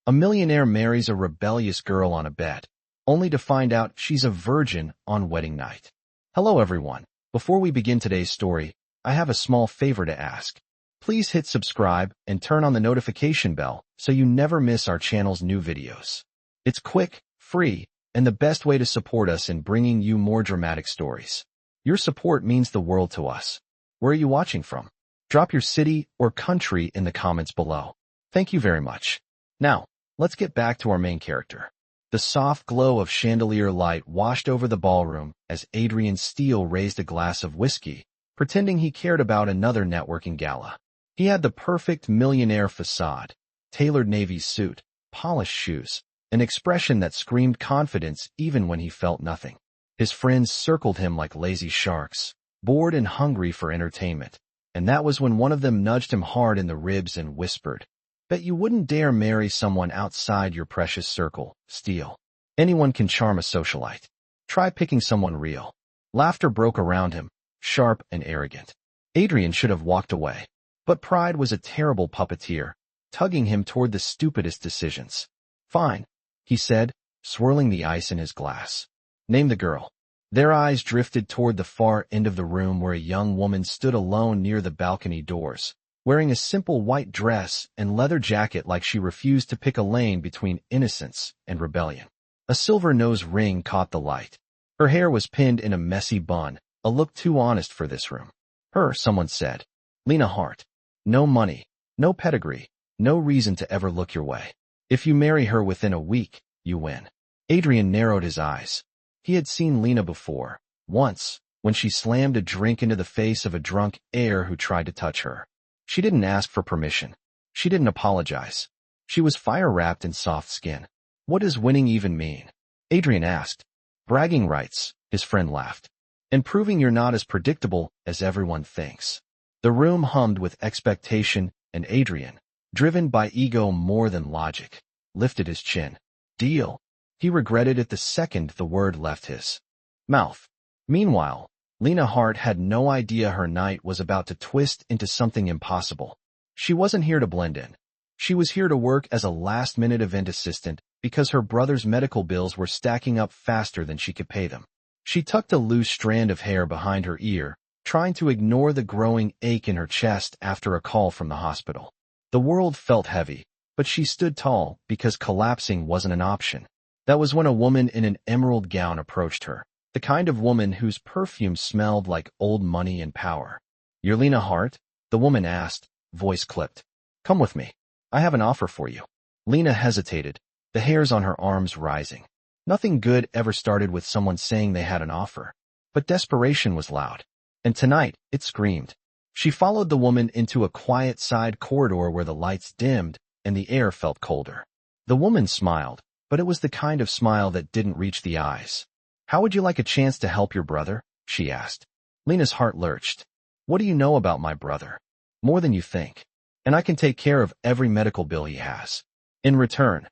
A millionaire marries a rebellious girl on a bet, only to find out she's a virgin on wedding night. Hello everyone. Before we begin today's story, I have a small favor to ask. Please hit subscribe and turn on the notification bell so you never miss our channel's new videos. It's quick, free, and the best way to support us in bringing you more dramatic stories. Your support means the world to us. Where are you watching from? Drop your city or country in the comments below. Thank you very much. Now, let's get back to our main character. The soft glow of chandelier light washed over the ballroom as Adrian Steele raised a glass of whiskey, pretending he cared about another networking gala. He had the perfect millionaire facade, tailored navy suit, polished shoes, an expression that screamed confidence even when he felt nothing. His friends circled him like lazy sharks, bored and hungry for entertainment, and that was when one of them nudged him hard in the ribs and whispered, "Bet you wouldn't dare marry someone outside your precious circle, Steele. Anyone can charm a socialite. Try picking someone real." Laughter broke around him, sharp and arrogant. Adrian should have walked away, but pride was a terrible puppeteer, tugging him toward the stupidest decisions. "Fine," he said, swirling the ice in his glass. "Name the girl." Their eyes drifted toward the far end of the room where a young woman stood alone near the balcony doors, wearing a simple white dress and leather jacket like she refused to pick a lane between innocence and rebellion. A silver nose ring caught the light. Her hair was pinned in a messy bun, a look too honest for this room. Her, someone said. Lena Hart. No money, no pedigree, no reason to ever look your way. If you marry her within a week, you win. Adrian narrowed his eyes. He had seen Lena before, once, when she slammed a drink into the face of a drunk heir who tried to touch her. She didn't ask for permission. She didn't apologize. She was fire-wrapped in soft skin. What does winning even mean? Adrian asked. Bragging rights, his friend laughed. And proving you're not as predictable as everyone thinks. The room hummed with expectation, and Adrian, driven by ego more than logic, lifted his chin. Deal. He regretted it the second the word left his mouth. Meanwhile, Lena Hart had no idea her night was about to twist into something impossible. She wasn't here to blend in. She was here to work as a last-minute event assistant because her brother's medical bills were stacking up faster than she could pay them. She tucked a loose strand of hair behind her ear, trying to ignore the growing ache in her chest after a call from the hospital. The world felt heavy, but she stood tall because collapsing wasn't an option. That was when a woman in an emerald gown approached her, the kind of woman whose perfume smelled like old money and power. "You're Lena Hart?" the woman asked, voice clipped. "Come with me. I have an offer for you." Lena hesitated, the hairs on her arms rising. Nothing good ever started with someone saying they had an offer. But desperation was loud. And tonight, it screamed. She followed the woman into a quiet side corridor where the lights dimmed and the air felt colder. The woman smiled, but it was the kind of smile that didn't reach the eyes. "How would you like a chance to help your brother?" she asked. Lena's heart lurched. "What do you know about my brother?" "More than you think. And I can take care of every medical bill he has." "In return."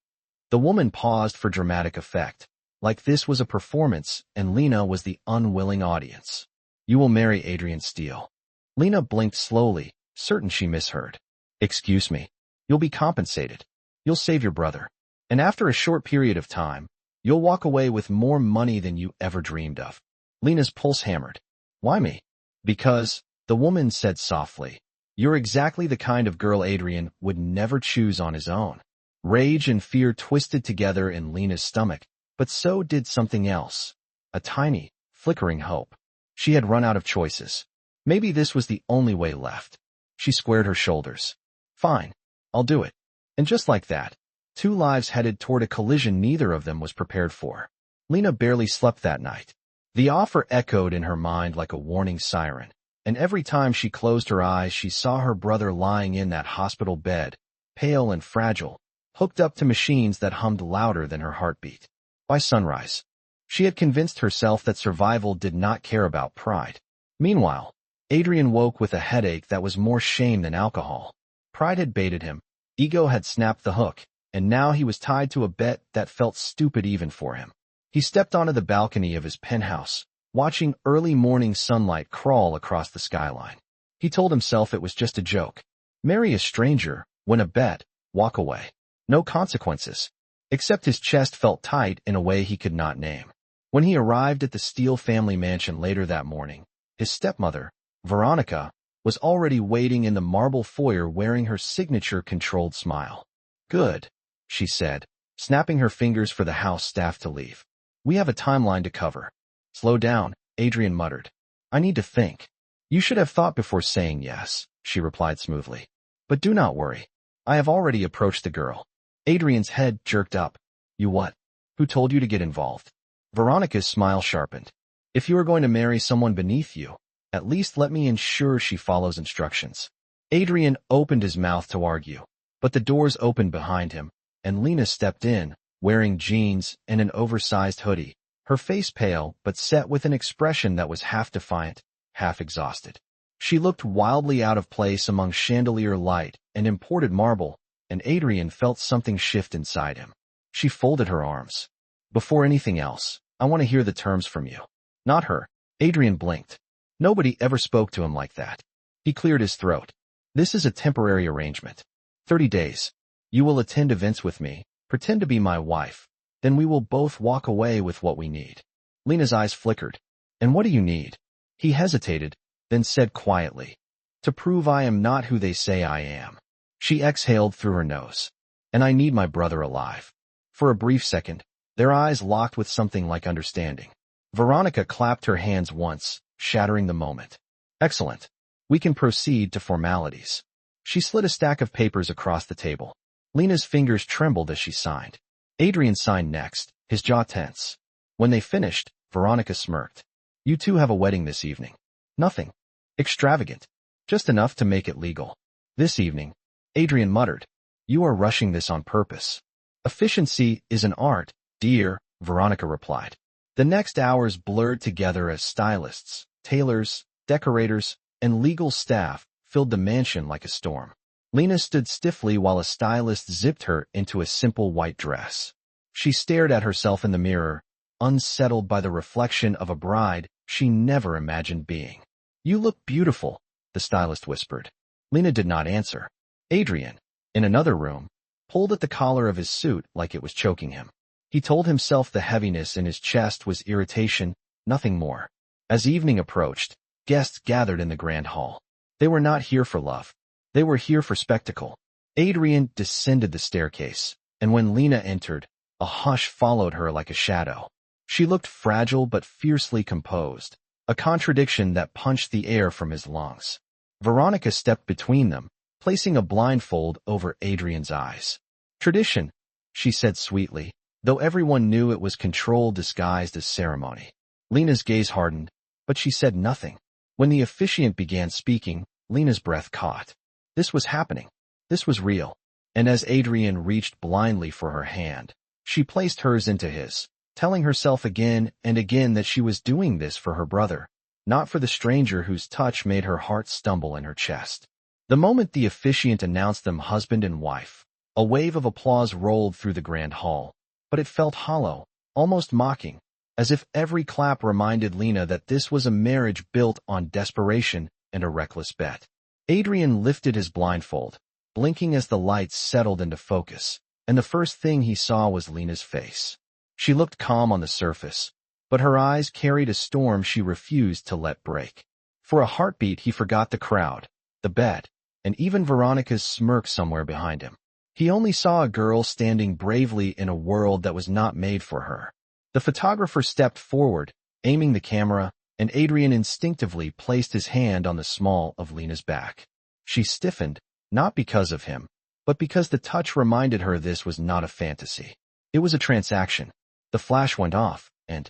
The woman paused for dramatic effect, like this was a performance and Lena was the unwilling audience. "You will marry Adrian Steele." Lena blinked slowly, certain she misheard. "Excuse me. You'll be compensated. You'll save your brother. And after a short period of time, you'll walk away with more money than you ever dreamed of." Lena's pulse hammered. "Why me?" "Because," the woman said softly, "you're exactly the kind of girl Adrian would never choose on his own." Rage and fear twisted together in Lena's stomach, but so did something else. A tiny, flickering hope. She had run out of choices. Maybe this was the only way left. She squared her shoulders. "Fine. I'll do it." And just like that, two lives headed toward a collision neither of them was prepared for. Lena barely slept that night. The offer echoed in her mind like a warning siren, and every time she closed her eyes she saw her brother lying in that hospital bed, pale and fragile, hooked up to machines that hummed louder than her heartbeat. By sunrise, she had convinced herself that survival did not care about pride. Meanwhile, Adrian woke with a headache that was more shame than alcohol. Pride had baited him, ego had snapped the hook, and now he was tied to a bet that felt stupid even for him. He stepped onto the balcony of his penthouse, watching early morning sunlight crawl across the skyline. He told himself it was just a joke. Marry a stranger, win a bet, walk away. No consequences. Except his chest felt tight in a way he could not name. When he arrived at the Steele family mansion later that morning, his stepmother, Veronica, was already waiting in the marble foyer wearing her signature-controlled smile. "Good," she said, snapping her fingers for the house staff to leave. "We have a timeline to cover." "Slow down," Adrian muttered. "I need to think." "You should have thought before saying yes," she replied smoothly. "But do not worry. I have already approached the girl." Adrian's head jerked up. "You what? Who told you to get involved?" Veronica's smile sharpened. "If you are going to marry someone beneath you, at least let me ensure she follows instructions." Adrian opened his mouth to argue, but the doors opened behind him, and Lena stepped in, wearing jeans and an oversized hoodie, her face pale but set with an expression that was half defiant, half exhausted. She looked wildly out of place among chandelier light and imported marble, and Adrian felt something shift inside him. She folded her arms. "Before anything else, I want to hear the terms from you." "Not her." Adrian blinked. Nobody ever spoke to him like that. He cleared his throat. "This is a temporary arrangement. 30 days. You will attend events with me, pretend to be my wife, then we will both walk away with what we need." Lena's eyes flickered. "And what do you need?" He hesitated, then said quietly, "To prove I am not who they say I am." She exhaled through her nose. "And I need my brother alive." For a brief second, their eyes locked with something like understanding. Veronica clapped her hands once, shattering the moment. "Excellent. We can proceed to formalities." She slid a stack of papers across the table. Lena's fingers trembled as she signed. Adrian signed next, his jaw tense. When they finished, Veronica smirked. "You two have a wedding this evening." "Nothing extravagant. Just enough to make it legal." "This evening," Adrian muttered. "You are rushing this on purpose." "Efficiency is an art, dear," Veronica replied. The next hours blurred together as stylists, tailors, decorators, and legal staff filled the mansion like a storm. Lena stood stiffly while a stylist zipped her into a simple white dress. She stared at herself in the mirror, unsettled by the reflection of a bride she never imagined being. "You look beautiful," the stylist whispered. Lena did not answer. Adrian, in another room, pulled at the collar of his suit like it was choking him. He told himself the heaviness in his chest was irritation, nothing more. As evening approached, guests gathered in the grand hall. They were not here for love. They were here for spectacle. Adrian descended the staircase, and when Lena entered, a hush followed her like a shadow. She looked fragile but fiercely composed, a contradiction that punched the air from his lungs. Veronica stepped between them, placing a blindfold over Adrian's eyes. "Tradition," she said sweetly, though everyone knew it was control disguised as ceremony. Lena's gaze hardened, but she said nothing. When the officiant began speaking, Lena's breath caught. This was happening. This was real. And as Adrian reached blindly for her hand, she placed hers into his, telling herself again and again that she was doing this for her brother, not for the stranger whose touch made her heart stumble in her chest. The moment the officiant announced them husband and wife, a wave of applause rolled through the grand hall, but it felt hollow, almost mocking, as if every clap reminded Lena that this was a marriage built on desperation and a reckless bet. Adrian lifted his blindfold, blinking as the lights settled into focus, and the first thing he saw was Lena's face. She looked calm on the surface, but her eyes carried a storm she refused to let break. For a heartbeat he forgot the crowd, the bet, and even Veronica's smirk somewhere behind him. He only saw a girl standing bravely in a world that was not made for her. The photographer stepped forward, aiming the camera, and Adrian instinctively placed his hand on the small of Lena's back. She stiffened, not because of him, but because the touch reminded her this was not a fantasy. It was a transaction. The flash went off, and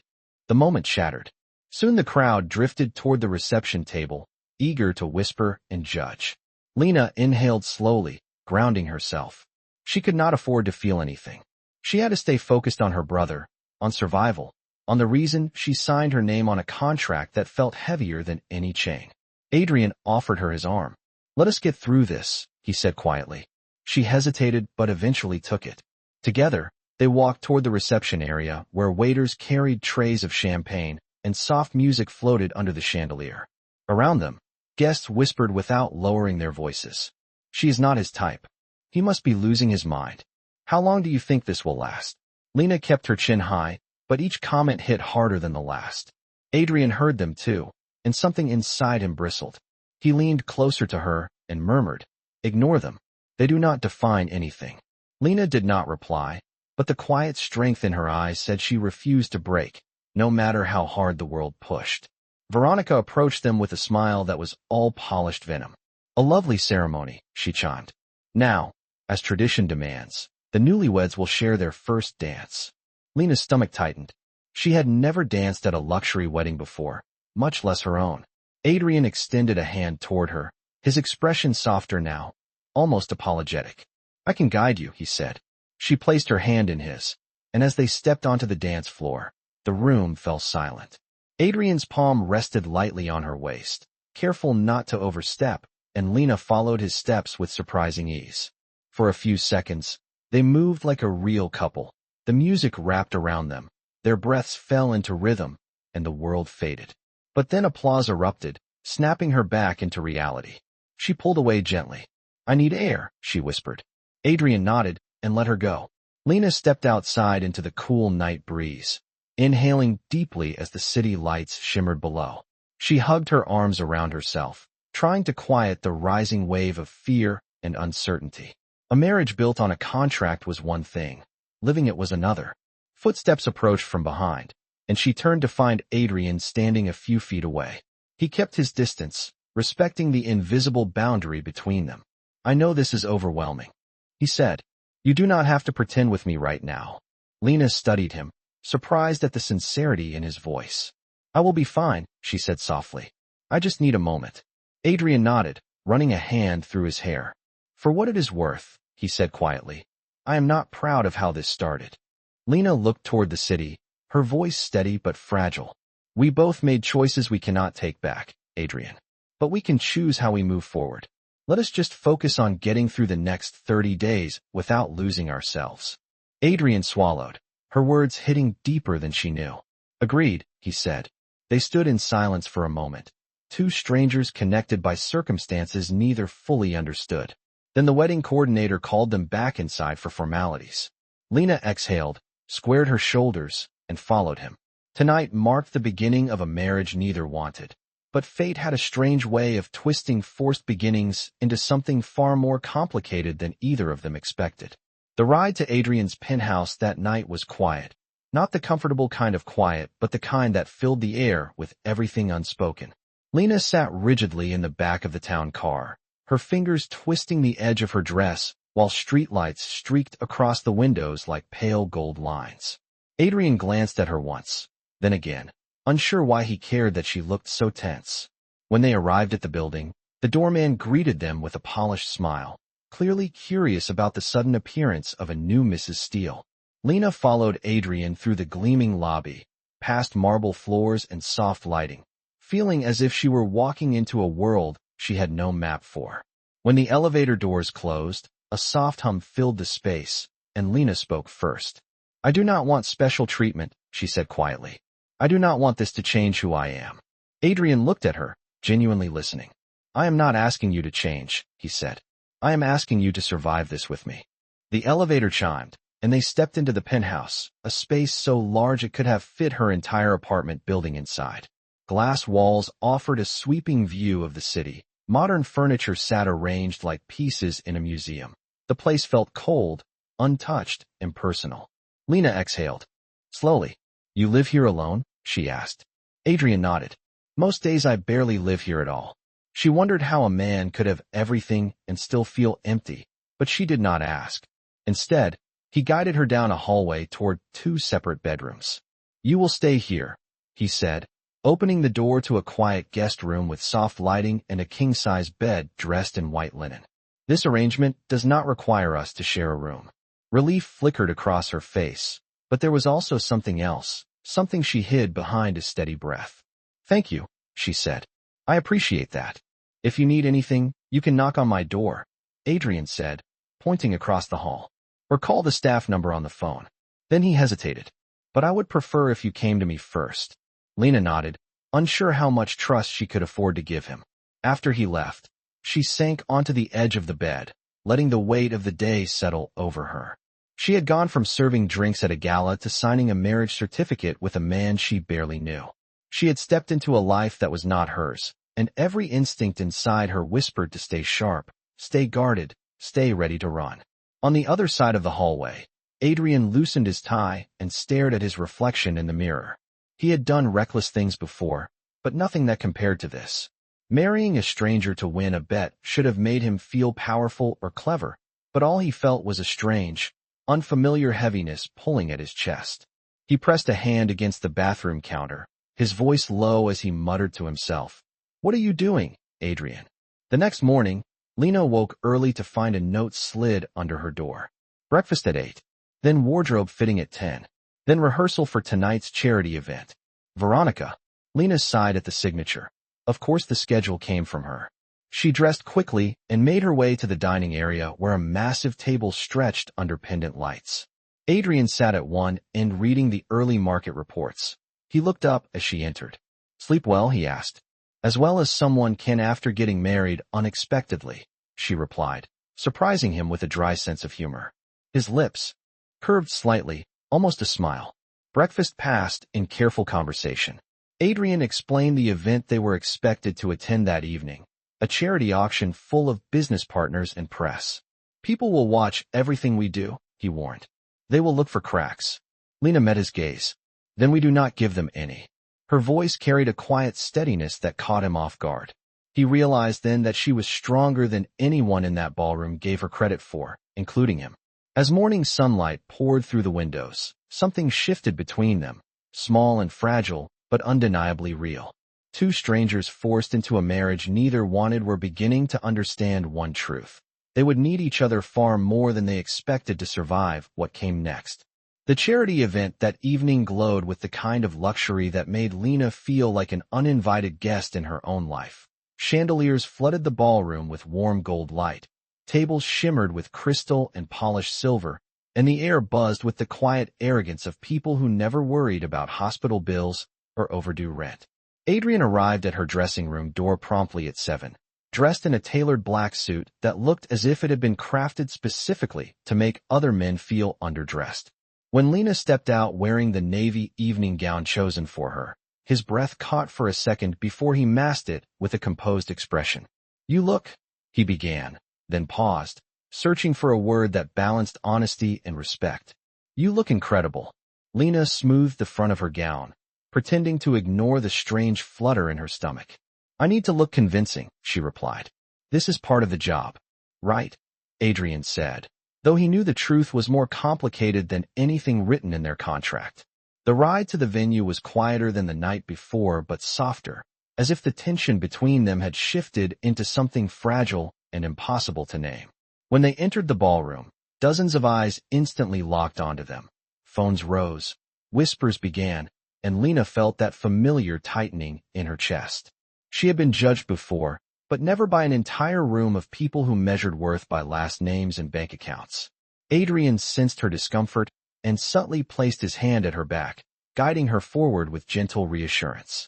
the moment shattered. Soon the crowd drifted toward the reception table, eager to whisper and judge. Lena inhaled slowly, grounding herself. She could not afford to feel anything. She had to stay focused on her brother, on survival, on the reason she signed her name on a contract that felt heavier than any chain. Adrian offered her his arm. "Let us get through this," he said quietly. She hesitated but eventually took it. Together, they walked toward the reception area where waiters carried trays of champagne and soft music floated under the chandelier. Around them, guests whispered without lowering their voices. "She is not his type. He must be losing his mind." How long do you think this will last? Lena kept her chin high, but each comment hit harder than the last. Adrian heard them too, and something inside him bristled. He leaned closer to her and murmured, "Ignore them. They do not define anything." Lena did not reply, but the quiet strength in her eyes said she refused to break, no matter how hard the world pushed. Veronica approached them with a smile that was all polished venom. "A lovely ceremony," she chimed. "Now, as tradition demands, the newlyweds will share their first dance." Lena's stomach tightened. She had never danced at a luxury wedding before, much less her own. Adrian extended a hand toward her, his expression softer now, almost apologetic. "I can guide you," he said. She placed her hand in his, and as they stepped onto the dance floor, the room fell silent. Adrian's palm rested lightly on her waist, careful not to overstep, and Lena followed his steps with surprising ease. For a few seconds, they moved like a real couple. The music wrapped around them, their breaths fell into rhythm, and the world faded. But then applause erupted, snapping her back into reality. She pulled away gently. "I need air," she whispered. Adrian nodded and let her go. Lena stepped outside into the cool night breeze, inhaling deeply as the city lights shimmered below. She hugged her arms around herself, trying to quiet the rising wave of fear and uncertainty. A marriage built on a contract was one thing. Living it was another. Footsteps approached from behind, and she turned to find Adrian standing a few feet away. He kept his distance, respecting the invisible boundary between them. "I know this is overwhelming," he said. "You do not have to pretend with me right now." Lena studied him, surprised at the sincerity in his voice. "I will be fine," she said softly. "I just need a moment." Adrian nodded, running a hand through his hair. "For what it is worth," he said quietly, "I am not proud of how this started." Lena looked toward the city, her voice steady but fragile. "We both made choices we cannot take back, Adrian. But we can choose how we move forward. Let us just focus on getting through the next 30 days without losing ourselves." Adrian swallowed, her words hitting deeper than she knew. "Agreed," he said. They stood in silence for a moment, two strangers connected by circumstances neither fully understood. Then the wedding coordinator called them back inside for formalities. Lena exhaled, squared her shoulders, and followed him. Tonight marked the beginning of a marriage neither wanted. But fate had a strange way of twisting forced beginnings into something far more complicated than either of them expected. The ride to Adrian's penthouse that night was quiet. Not the comfortable kind of quiet, but the kind that filled the air with everything unspoken. Lena sat rigidly in the back of the town car, her fingers twisting the edge of her dress while streetlights streaked across the windows like pale gold lines. Adrian glanced at her once, then again, unsure why he cared that she looked so tense. When they arrived at the building, the doorman greeted them with a polished smile, clearly curious about the sudden appearance of a new Mrs. Steele. Lena followed Adrian through the gleaming lobby, past marble floors and soft lighting, feeling as if she were walking into a world she had no map for. When the elevator doors closed, a soft hum filled the space, and Lena spoke first. "I do not want special treatment," she said quietly. "I do not want this to change who I am." Adrian looked at her, genuinely listening. "I am not asking you to change," he said. "I am asking you to survive this with me." The elevator chimed, and they stepped into the penthouse, a space so large it could have fit her entire apartment building inside. Glass walls offered a sweeping view of the city. Modern furniture sat arranged like pieces in a museum. The place felt cold, untouched, impersonal. Lena exhaled. Slowly. "You live here alone?" she asked. Adrian nodded. "Most days I barely live here at all." She wondered how a man could have everything and still feel empty, but she did not ask. Instead, he guided her down a hallway toward two separate bedrooms. "You will stay here," he said, opening the door to a quiet guest room with soft lighting and a king-size bed dressed in white linen. "This arrangement does not require us to share a room." Relief flickered across her face, but there was also something else, something she hid behind a steady breath. "Thank you," she said. "I appreciate that. If you need anything, you can knock on my door," Adrian said, pointing across the hall. "Or call the staff number on the phone." Then he hesitated. "But I would prefer if you came to me first." Lena nodded, unsure how much trust she could afford to give him. After he left, she sank onto the edge of the bed, letting the weight of the day settle over her. She had gone from serving drinks at a gala to signing a marriage certificate with a man she barely knew. She had stepped into a life that was not hers, and every instinct inside her whispered to stay sharp, stay guarded, stay ready to run. On the other side of the hallway, Adrian loosened his tie and stared at his reflection in the mirror. He had done reckless things before, but nothing that compared to this. Marrying a stranger to win a bet should have made him feel powerful or clever, but all he felt was a strange, unfamiliar heaviness pulling at his chest. He pressed a hand against the bathroom counter, his voice low as he muttered to himself, "What are you doing, Adrian?" The next morning, Lena woke early to find a note slid under her door. Breakfast at 8, then wardrobe fitting at 10, then rehearsal for tonight's charity event. Veronica. Lena sighed at the signature. Of course the schedule came from her. She dressed quickly and made her way to the dining area where a massive table stretched under pendant lights. Adrian sat at one end reading the early market reports. He looked up as she entered. "Sleep well?" he asked. "As well as someone can after getting married unexpectedly," she replied, surprising him with a dry sense of humor. His lips curved slightly, almost a smile. Breakfast passed in careful conversation. Adrian explained the event they were expected to attend that evening. A charity auction full of business partners and press. "People will watch everything we do," he warned. "They will look for cracks." Lena met his gaze. "Then we do not give them any." Her voice carried a quiet steadiness that caught him off guard. He realized then that she was stronger than anyone in that ballroom gave her credit for, including him. As morning sunlight poured through the windows, something shifted between them, small and fragile, but undeniably real. Two strangers forced into a marriage neither wanted were beginning to understand one truth. They would need each other far more than they expected to survive what came next. The charity event that evening glowed with the kind of luxury that made Lena feel like an uninvited guest in her own life. Chandeliers flooded the ballroom with warm gold light. Tables shimmered with crystal and polished silver, and the air buzzed with the quiet arrogance of people who never worried about hospital bills or overdue rent. Adrian arrived at her dressing room door promptly at 7, dressed in a tailored black suit that looked as if it had been crafted specifically to make other men feel underdressed. When Lena stepped out wearing the navy evening gown chosen for her, his breath caught for a second before he masked it with a composed expression. "You look," he began, then paused, searching for a word that balanced honesty and respect. "You look incredible." Lena smoothed the front of her gown, pretending to ignore the strange flutter in her stomach. "I need to look convincing," she replied. "This is part of the job." "Right," Adrian said, though he knew the truth was more complicated than anything written in their contract. The ride to the venue was quieter than the night before but softer, as if the tension between them had shifted into something fragile and impossible to name. When they entered the ballroom, dozens of eyes instantly locked onto them. Phones rose, whispers began, and Lena felt that familiar tightening in her chest. She had been judged before, but never by an entire room of people who measured worth by last names and bank accounts. Adrian sensed her discomfort and subtly placed his hand at her back, guiding her forward with gentle reassurance.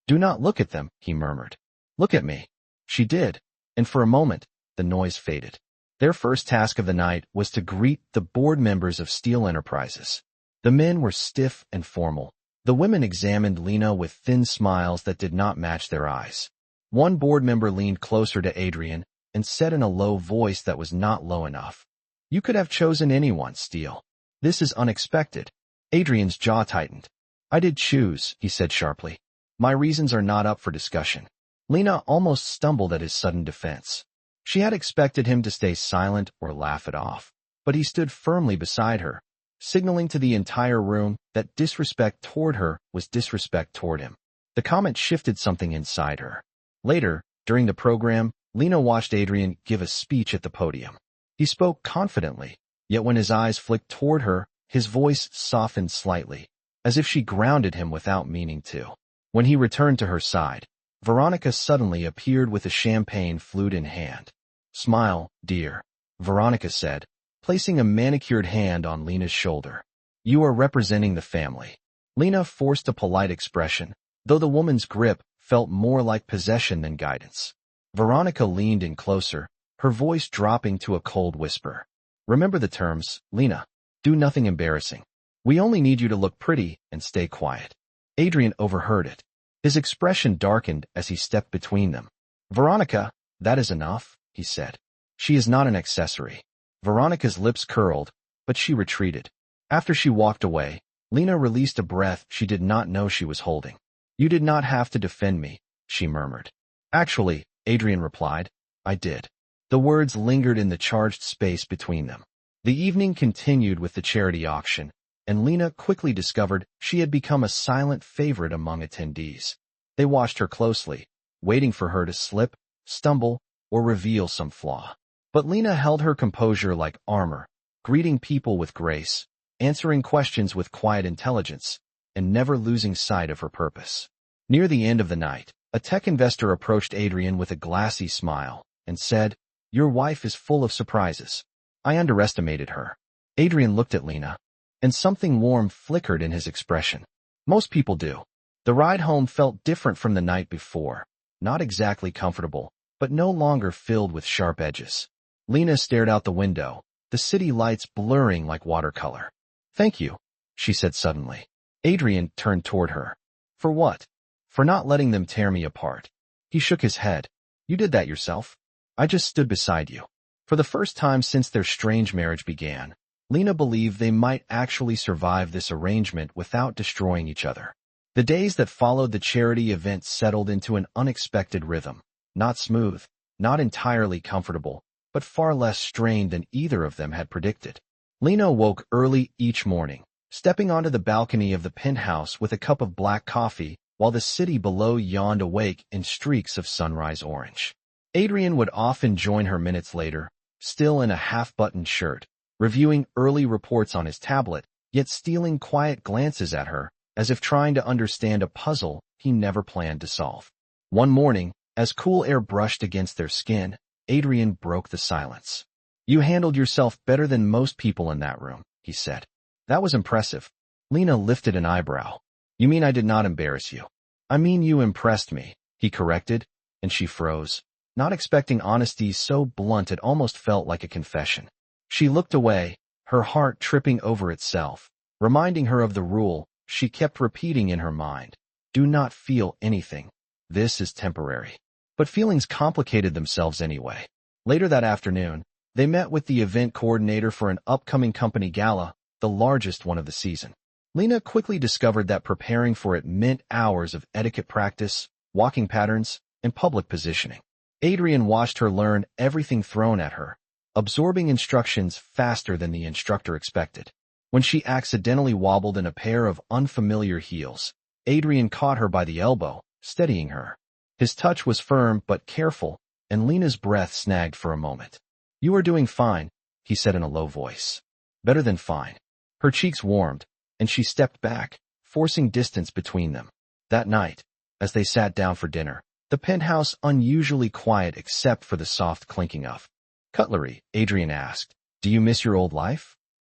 "Do not look at them," he murmured. "Look at me." She did, and for a moment, the noise faded. Their first task of the night was to greet the board members of Steele Enterprises. The men were stiff and formal. The women examined Lena with thin smiles that did not match their eyes. One board member leaned closer to Adrian and said in a low voice that was not low enough, "You could have chosen anyone, Steele. This is unexpected." Adrian's jaw tightened. "I did choose," he said sharply. "My reasons are not up for discussion." Lena almost stumbled at his sudden defense. She had expected him to stay silent or laugh it off, but he stood firmly beside her, signaling to the entire room that disrespect toward her was disrespect toward him. The comment shifted something inside her. Later, during the program, Lena watched Adrian give a speech at the podium. He spoke confidently, yet when his eyes flicked toward her, his voice softened slightly, as if she grounded him without meaning to. When he returned to her side, Veronica suddenly appeared with a champagne flute in hand. "Smile, dear," Veronica said, placing a manicured hand on Lena's shoulder. "You are representing the family." Lena forced a polite expression, though the woman's grip felt more like possession than guidance. Veronica leaned in closer, her voice dropping to a cold whisper. "Remember the terms, Lena." Do nothing embarrassing. We only need you to look pretty and stay quiet. Adrian overheard it. His expression darkened as he stepped between them. Veronica, that is enough, he said. She is not an accessory. Veronica's lips curled, but she retreated. After she walked away, Lena released a breath she did not know she was holding. You did not have to defend me, she murmured. Actually, Adrian replied, I did. The words lingered in the charged space between them. The evening continued with the charity auction, and Lena quickly discovered she had become a silent favorite among attendees. They watched her closely, waiting for her to slip, stumble, or reveal some flaw. But Lena held her composure like armor, greeting people with grace, answering questions with quiet intelligence, and never losing sight of her purpose. Near the end of the night, a tech investor approached Adrian with a glassy smile and said, Your wife is full of surprises. I underestimated her. Adrian looked at Lena, and something warm flickered in his expression. Most people do. The ride home felt different from the night before, not exactly comfortable, but no longer filled with sharp edges. Lena stared out the window, the city lights blurring like watercolor. Thank you, she said suddenly. Adrian turned toward her. For what? For not letting them tear me apart. He shook his head. You did that yourself. I just stood beside you. For the first time since their strange marriage began, Lena believed they might actually survive this arrangement without destroying each other. The days that followed the charity event settled into an unexpected rhythm, not smooth, not entirely comfortable, but far less strained than either of them had predicted. Lena woke early each morning, stepping onto the balcony of the penthouse with a cup of black coffee while the city below yawned awake in streaks of sunrise orange. Adrian would often join her minutes later, still in a half-buttoned shirt, reviewing early reports on his tablet, yet stealing quiet glances at her, as if trying to understand a puzzle he never planned to solve. One morning, as cool air brushed against their skin, Adrian broke the silence. You handled yourself better than most people in that room, he said. That was impressive. Lena lifted an eyebrow. You mean I did not embarrass you? I mean you impressed me, he corrected, and she froze, not expecting honesty so blunt it almost felt like a confession. She looked away, her heart tripping over itself, reminding her of the rule she kept repeating in her mind. Do not feel anything. This is temporary. But feelings complicated themselves anyway. Later that afternoon, they met with the event coordinator for an upcoming company gala, the largest one of the season. Lena quickly discovered that preparing for it meant hours of etiquette practice, walking patterns, and public positioning. Adrian watched her learn everything thrown at her, absorbing instructions faster than the instructor expected. When she accidentally wobbled in a pair of unfamiliar heels, Adrian caught her by the elbow, steadying her. His touch was firm but careful, and Lena's breath snagged for a moment. You are doing fine, he said in a low voice. Better than fine. Her cheeks warmed, and she stepped back, forcing distance between them. That night, as they sat down for dinner, the penthouse unusually quiet except for the soft clinking of cutlery. Adrian asked, Do you miss your old life?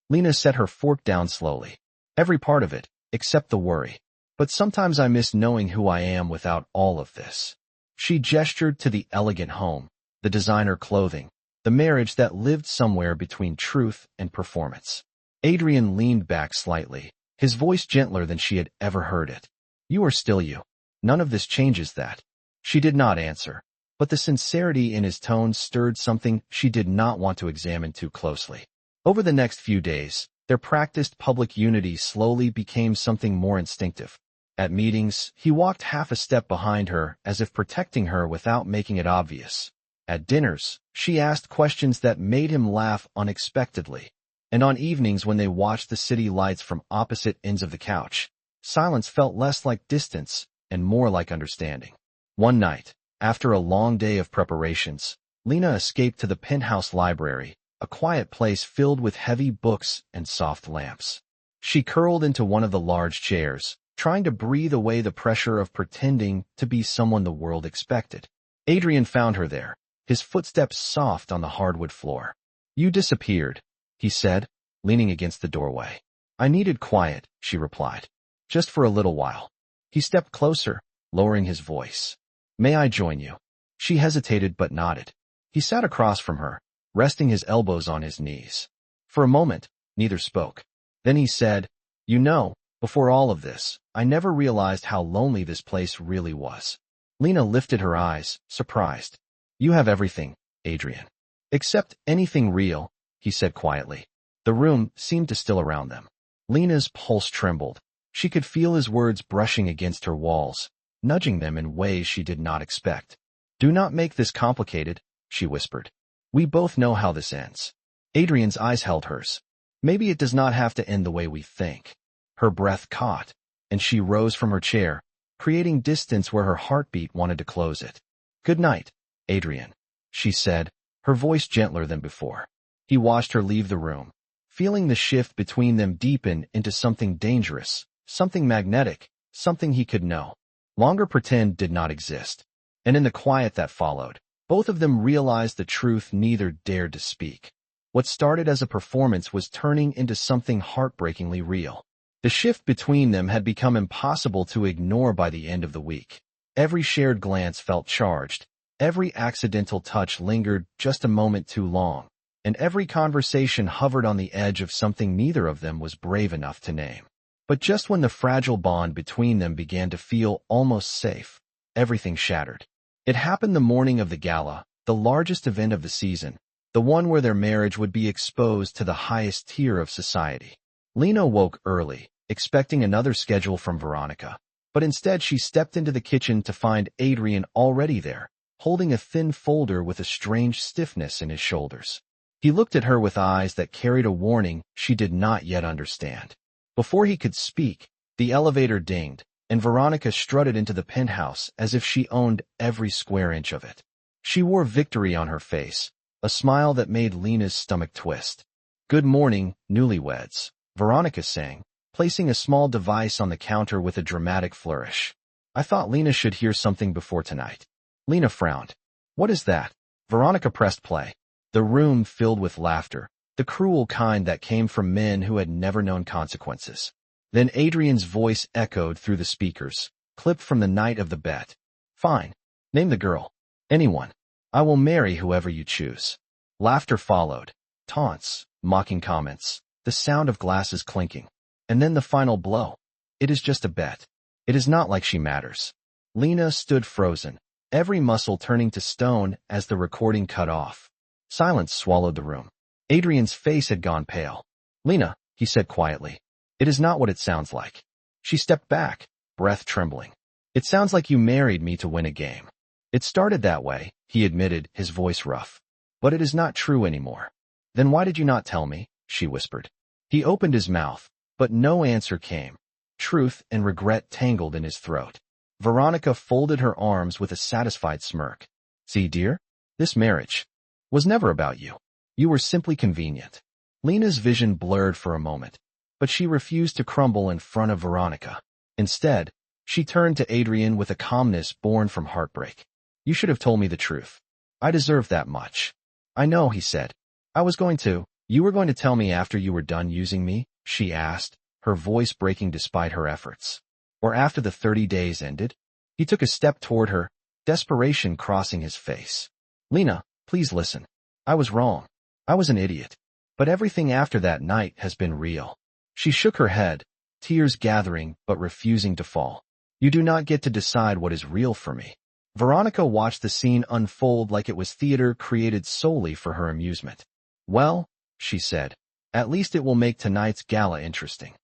Lena set her fork down slowly. Every part of it, except the worry. But sometimes I miss knowing who I am without all of this. She gestured to the elegant home, the designer clothing, the marriage that lived somewhere between truth and performance. Adrian leaned back slightly, his voice gentler than she had ever heard it. You are still you. None of this changes that. She did not answer, but the sincerity in his tone stirred something she did not want to examine too closely. Over the next few days, their practiced public unity slowly became something more instinctive. At meetings, he walked half a step behind her as if protecting her without making it obvious. At dinners, she asked questions that made him laugh unexpectedly. And on evenings when they watched the city lights from opposite ends of the couch, silence felt less like distance and more like understanding. One night, after a long day of preparations, Lena escaped to the penthouse library, a quiet place filled with heavy books and soft lamps. She curled into one of the large chairs, trying to breathe away the pressure of pretending to be someone the world expected. Adrian found her there, his footsteps soft on the hardwood floor. You disappeared, he said, leaning against the doorway. I needed quiet, she replied. Just for a little while. He stepped closer, lowering his voice. May I join you? She hesitated but nodded. He sat across from her, resting his elbows on his knees. For a moment, Neither spoke. Then he said, "You know, before all of this, I never realized how lonely this place really was." Lena lifted her eyes, surprised. "You have everything, Adrian. Except anything real," he said quietly. The room seemed to still around them. Lena's pulse trembled. She could feel his words brushing against her walls, nudging them in ways she did not expect. "Do not make this complicated," she whispered. "We both know how this ends." Adrian's eyes held hers. "Maybe it does not have to end the way we think." Her breath caught, and she rose from her chair, creating distance where her heartbeat wanted to close it. "Good night, Adrian," she said, her voice gentler than before. He watched her leave the room, feeling the shift between them deepen into something dangerous, something magnetic, something he could no longer pretend did not exist. And in the quiet that followed, both of them realized the truth neither dared to speak. What started as a performance was turning into something heartbreakingly real. The shift between them had become impossible to ignore by the end of the week. Every shared glance felt charged, every accidental touch lingered just a moment too long, and every conversation hovered on the edge of something neither of them was brave enough to name. But just when the fragile bond between them began to feel almost safe, everything shattered. It happened the morning of the gala, the largest event of the season, the one where their marriage would be exposed to the highest tier of society. Lena woke early, expecting another schedule from Veronica, but instead she stepped into the kitchen to find Adrian already there, holding a thin folder with a strange stiffness in his shoulders. He looked at her with eyes that carried a warning she did not yet understand. Before he could speak, the elevator dinged, and Veronica strutted into the penthouse as if she owned every square inch of it. She wore victory on her face, a smile that made Lena's stomach twist. "Good morning, newlyweds," Veronica sang, placing a small device on the counter with a dramatic flourish. "I thought Lena should hear something before tonight." Lena frowned. "What is that?" Veronica pressed play. The room filled with laughter, the cruel kind that came from men who had never known consequences. Then Adrian's voice echoed through the speakers, clipped from the night of the bet. "Fine. Name the girl. Anyone. I will marry whoever you choose." Laughter followed. Taunts, mocking comments, the sound of glasses clinking. And then the final blow. "It is just a bet. It is not like she matters." Lena stood frozen, every muscle turning to stone as the recording cut off. Silence swallowed the room. Adrian's face had gone pale. "Lena," he said quietly, "it is not what it sounds like." She stepped back, breath trembling. "It sounds like you married me to win a game." "It started that way," he admitted, his voice rough. "But it is not true anymore." "Then why did you not tell me?" she whispered. He opened his mouth, but no answer came. Truth and regret tangled in his throat. Veronica folded her arms with a satisfied smirk. "See, dear, this marriage was never about you. You were simply convenient." Lena's vision blurred for a moment, but she refused to crumble in front of Veronica. Instead, she turned to Adrian with a calmness born from heartbreak. "You should have told me the truth. I deserve that much." "I know," he said. "I was going to." "You were going to tell me after you were done using me?" she asked, her voice breaking despite her efforts. "Or after the 30 days ended?" He took a step toward her, desperation crossing his face. "Lena, please listen. I was wrong. I was an idiot. But everything after that night has been real." She shook her head, tears gathering but refusing to fall. "You do not get to decide what is real for me." Veronica watched the scene unfold like it was theater created solely for her amusement. "Well," she said, "at least it will make tonight's gala interesting."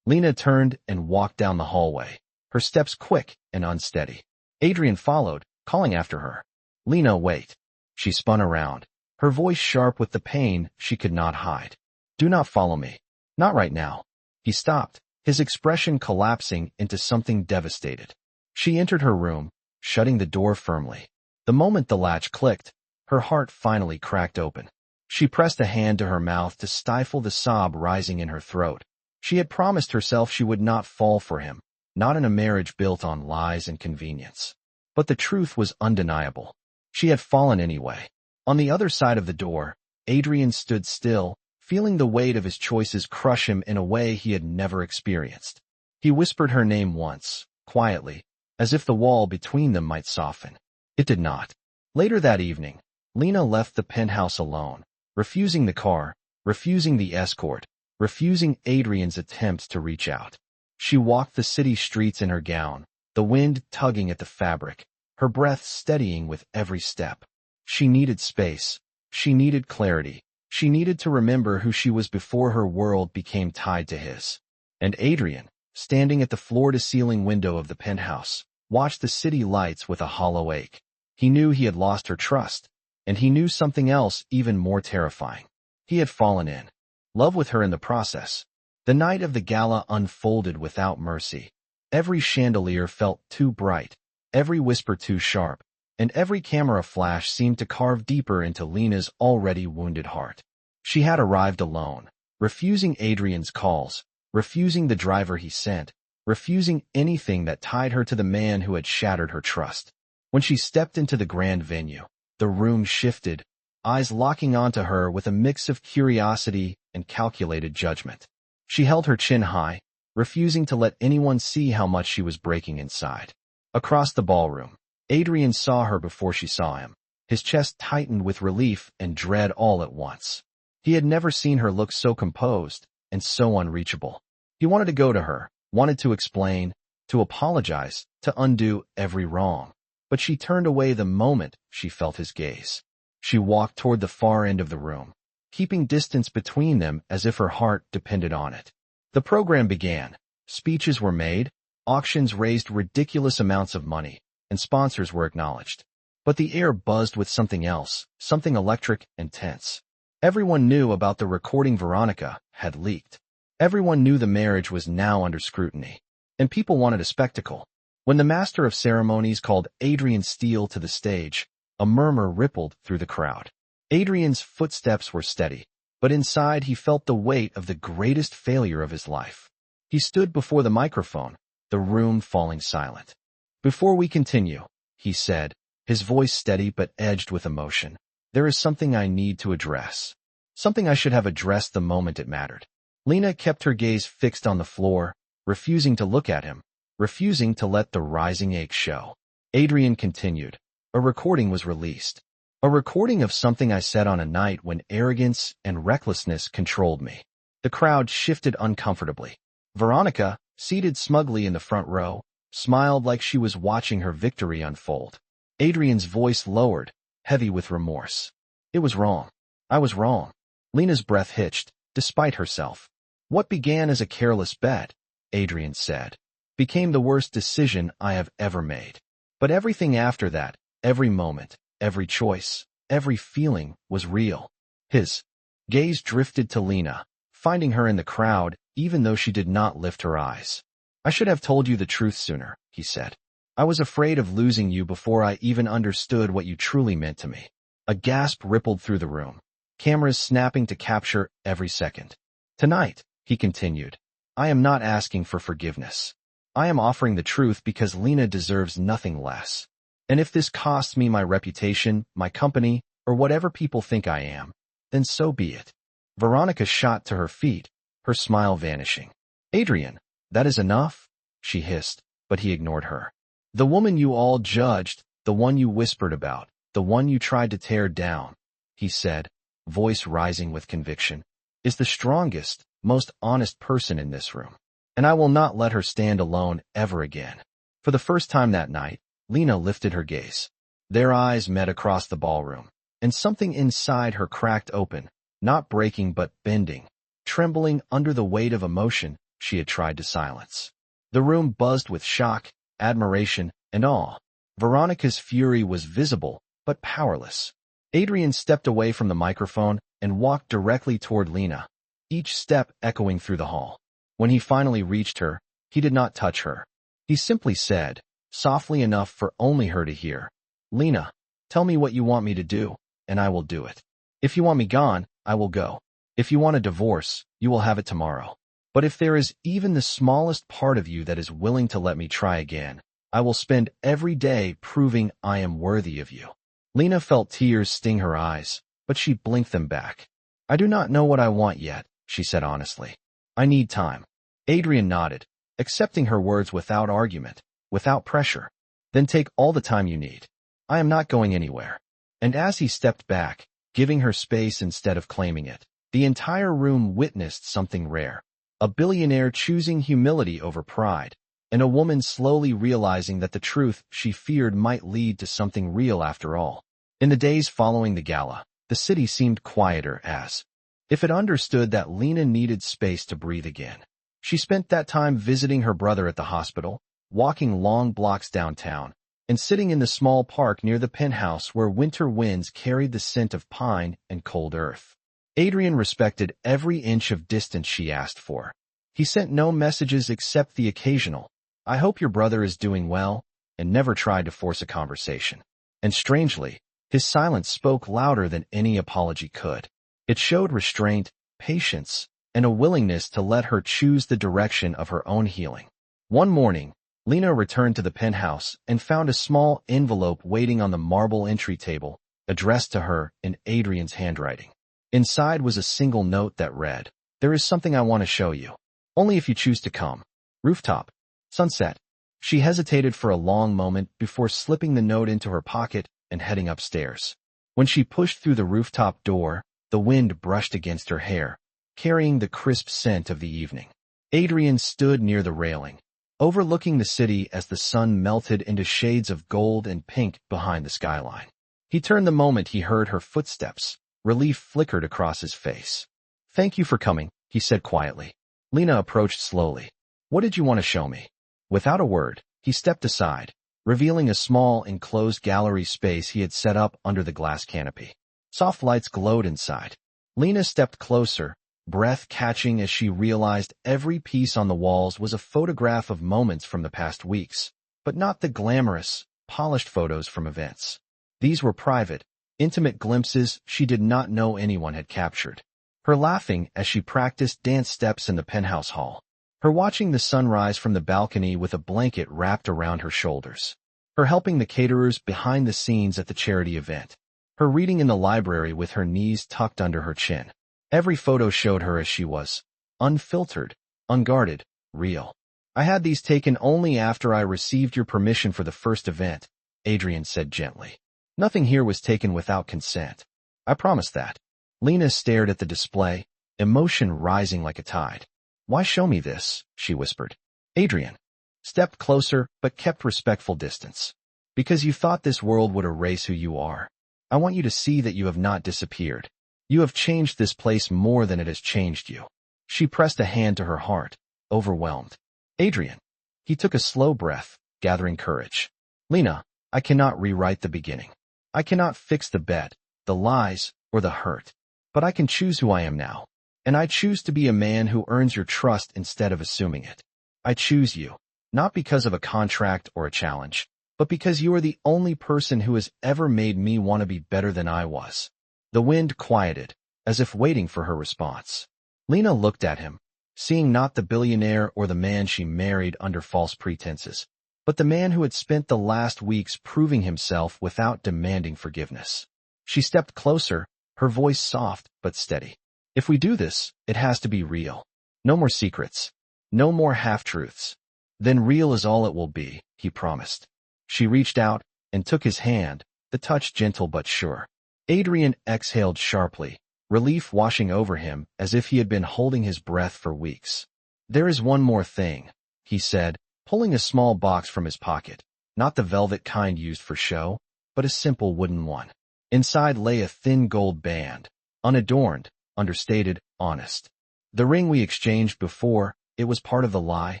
Lena turned and walked down the hallway, her steps quick and unsteady. Adrian followed, calling after her. "Lena, wait." She spun around, her voice sharp with the pain she could not hide. "Do not follow me. Not right now." He stopped, his expression collapsing into something devastated. She entered her room, shutting the door firmly. The moment the latch clicked, her heart finally cracked open. She pressed a hand to her mouth to stifle the sob rising in her throat. She had promised herself she would not fall for him, not in a marriage built on lies and convenience. But the truth was undeniable. She had fallen anyway. On the other side of the door, Adrian stood still, feeling the weight of his choices crush him in a way he had never experienced. He whispered her name once, quietly, as if the wall between them might soften. It did not. Later that evening, Lena left the penthouse alone, refusing the car, refusing the escort, refusing Adrian's attempts to reach out. She walked the city streets in her gown, the wind tugging at the fabric, her breath steadying with every step. She needed space. She needed clarity. She needed to remember who she was before her world became tied to his. And Adrian, standing at the floor-to-ceiling window of the penthouse, watched the city lights with a hollow ache. He knew he had lost her trust, and he knew something else even more terrifying. He had fallen in love with her in the process. The night of the gala unfolded without mercy. Every chandelier felt too bright, every whisper too sharp, and every camera flash seemed to carve deeper into Lena's already wounded heart. She had arrived alone, refusing Adrian's calls, refusing the driver he sent, refusing anything that tied her to the man who had shattered her trust. When she stepped into the grand venue, the room shifted, eyes locking onto her with a mix of curiosity and calculated judgment. She held her chin high, refusing to let anyone see how much she was breaking inside. Across the ballroom, Adrian saw her before she saw him. His chest tightened with relief and dread all at once. He had never seen her look so composed and so unreachable. He wanted to go to her, wanted to explain, to apologize, to undo every wrong. But she turned away the moment she felt his gaze. She walked toward the far end of the room, keeping distance between them as if her heart depended on it. The program began. Speeches were made, auctions raised ridiculous amounts of money, and sponsors were acknowledged. But the air buzzed with something else, something electric and tense. Everyone knew about the recording Veronica had leaked. Everyone knew the marriage was now under scrutiny, and people wanted a spectacle. When the master of ceremonies called Adrian Steele to the stage, a murmur rippled through the crowd. Adrian's footsteps were steady, but inside he felt the weight of the greatest failure of his life. He stood before the microphone, the room falling silent. "Before we continue," he said, his voice steady but edged with emotion, "there is something I need to address. Something I should have addressed the moment it mattered." Lena kept her gaze fixed on the floor, refusing to look at him, refusing to let the rising ache show. Adrian continued. "A recording was released. A recording of something I said on a night when arrogance and recklessness controlled me." The crowd shifted uncomfortably. Veronica, seated smugly in the front row, smiled like she was watching her victory unfold. Adrian's voice lowered, heavy with remorse. "It was wrong. I was wrong." Lena's breath hitched, despite herself. "What began as a careless bet," Adrian said, "became the worst decision I have ever made. But everything after that, every moment, every choice, every feeling was real." His gaze drifted to Lena, finding her in the crowd even though she did not lift her eyes. "I should have told you the truth sooner," he said. "I was afraid of losing you before I even understood what you truly meant to me." A gasp rippled through the room, cameras snapping to capture every second. "Tonight," he continued, "I am not asking for forgiveness. I am offering the truth because Lena deserves nothing less. And if this costs me my reputation, my company, or whatever people think I am, then so be it." Veronica shot to her feet, her smile vanishing. "Adrian, that is enough," she hissed, but he ignored her. "The woman you all judged, the one you whispered about, the one you tried to tear down," he said, voice rising with conviction, "is the strongest, most honest person in this room. And I will not let her stand alone ever again." For the first time that night, Lena lifted her gaze. Their eyes met across the ballroom, and something inside her cracked open, not breaking but bending, trembling under the weight of emotion she had tried to silence. The room buzzed with shock, admiration, and awe. Veronica's fury was visible, but powerless. Adrian stepped away from the microphone and walked directly toward Lena, each step echoing through the hall. When he finally reached her, he did not touch her. He simply said, softly enough for only her to hear, "Lena, tell me what you want me to do, and I will do it. If you want me gone, I will go. If you want a divorce, you will have it tomorrow. But if there is even the smallest part of you that is willing to let me try again, I will spend every day proving I am worthy of you." Lena felt tears sting her eyes, but she blinked them back. "I do not know what I want yet," she said honestly. "I need time." Adrian nodded, accepting her words without argument, without pressure. "Then take all the time you need. I am not going anywhere." And as he stepped back, giving her space instead of claiming it, The entire room witnessed something rare. A billionaire choosing humility over pride, and a woman slowly realizing that the truth she feared might lead to something real after all. In the days following the gala, the city seemed quieter as if it understood that Lena needed space to breathe again. She spent that time visiting her brother at the hospital, walking long blocks downtown, and sitting in the small park near the penthouse where winter winds carried the scent of pine and cold earth. Adrian respected every inch of distance she asked for. He sent no messages except the occasional, "I hope your brother is doing well," and never tried to force a conversation. And strangely, his silence spoke louder than any apology could. It showed restraint, patience, and a willingness to let her choose the direction of her own healing. One morning, Lena returned to the penthouse and found a small envelope waiting on the marble entry table, addressed to her in Adrian's handwriting. Inside was a single note that read, "There is something I want to show you. Only if you choose to come. Rooftop. Sunset." She hesitated for a long moment before slipping the note into her pocket and heading upstairs. When she pushed through the rooftop door, the wind brushed against her hair, carrying the crisp scent of the evening. Adrian stood near the railing, overlooking the city as the sun melted into shades of gold and pink behind the skyline. He turned the moment he heard her footsteps. Relief flickered across his face. "Thank you for coming," he said quietly. Lena approached slowly. "What did you want to show me?" Without a word, he stepped aside, revealing a small enclosed gallery space he had set up under the glass canopy. Soft lights glowed inside. Lena stepped closer, breath catching as she realized every piece on the walls was a photograph of moments from the past weeks, but not the glamorous, polished photos from events. These were private, intimate glimpses she did not know anyone had captured. Her laughing as she practiced dance steps in the penthouse hall. Her watching the sunrise from the balcony with a blanket wrapped around her shoulders. Her helping the caterers behind the scenes at the charity event. Her reading in the library with her knees tucked under her chin. Every photo showed her as she was. Unfiltered, unguarded, real. "I had these taken only after I received your permission for the first event," Adrian said gently. "Nothing here was taken without consent. I promise that." Lena stared at the display, emotion rising like a tide. "Why show me this?" she whispered. Adrian stepped closer but kept respectful distance. "Because you thought this world would erase who you are. I want you to see that you have not disappeared. You have changed this place more than it has changed you." She pressed a hand to her heart, overwhelmed. "Adrian." He took a slow breath, gathering courage. "Lena, I cannot rewrite the beginning. I cannot fix the bet, the lies, or the hurt. But I can choose who I am now. And I choose to be a man who earns your trust instead of assuming it. I choose you, not because of a contract or a challenge, but because you are the only person who has ever made me want to be better than I was." The wind quieted, as if waiting for her response. Lena looked at him, seeing not the billionaire or the man she married under false pretenses, but the man who had spent the last weeks proving himself without demanding forgiveness. She stepped closer, her voice soft but steady. "If we do this, it has to be real. No more secrets. No more half-truths." "Then real is all it will be," he promised. She reached out and took his hand, the touch gentle but sure. Adrian exhaled sharply, relief washing over him as if he had been holding his breath for weeks. "There is one more thing," he said, pulling a small box from his pocket, not the velvet kind used for show, but a simple wooden one. Inside lay a thin gold band, unadorned, understated, honest. "The ring we exchanged before, it was part of the lie,"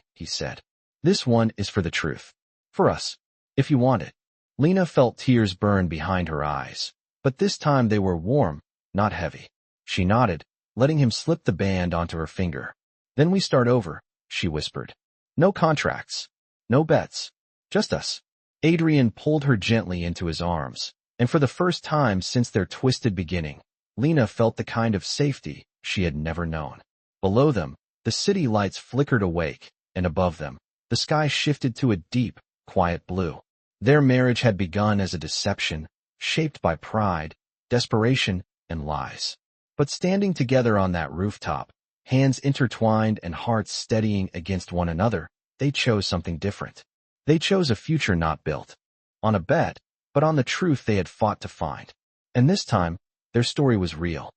he said. "This one is for the truth. For us. If you want it." Lena felt tears burn behind her eyes, but this time they were warm, not heavy. She nodded, letting him slip the band onto her finger. "Then we start over," she whispered. "No contracts. No bets. Just us." Adrian pulled her gently into his arms, and for the first time since their twisted beginning, Lena felt the kind of safety she had never known. Below them, the city lights flickered awake, and above them, the sky shifted to a deep, quiet blue. Their marriage had begun as a deception, shaped by pride, desperation, and lies. But standing together on that rooftop, hands intertwined and hearts steadying against one another, they chose something different. They chose a future not built on a bet, but on the truth they had fought to find. And this time, their story was real.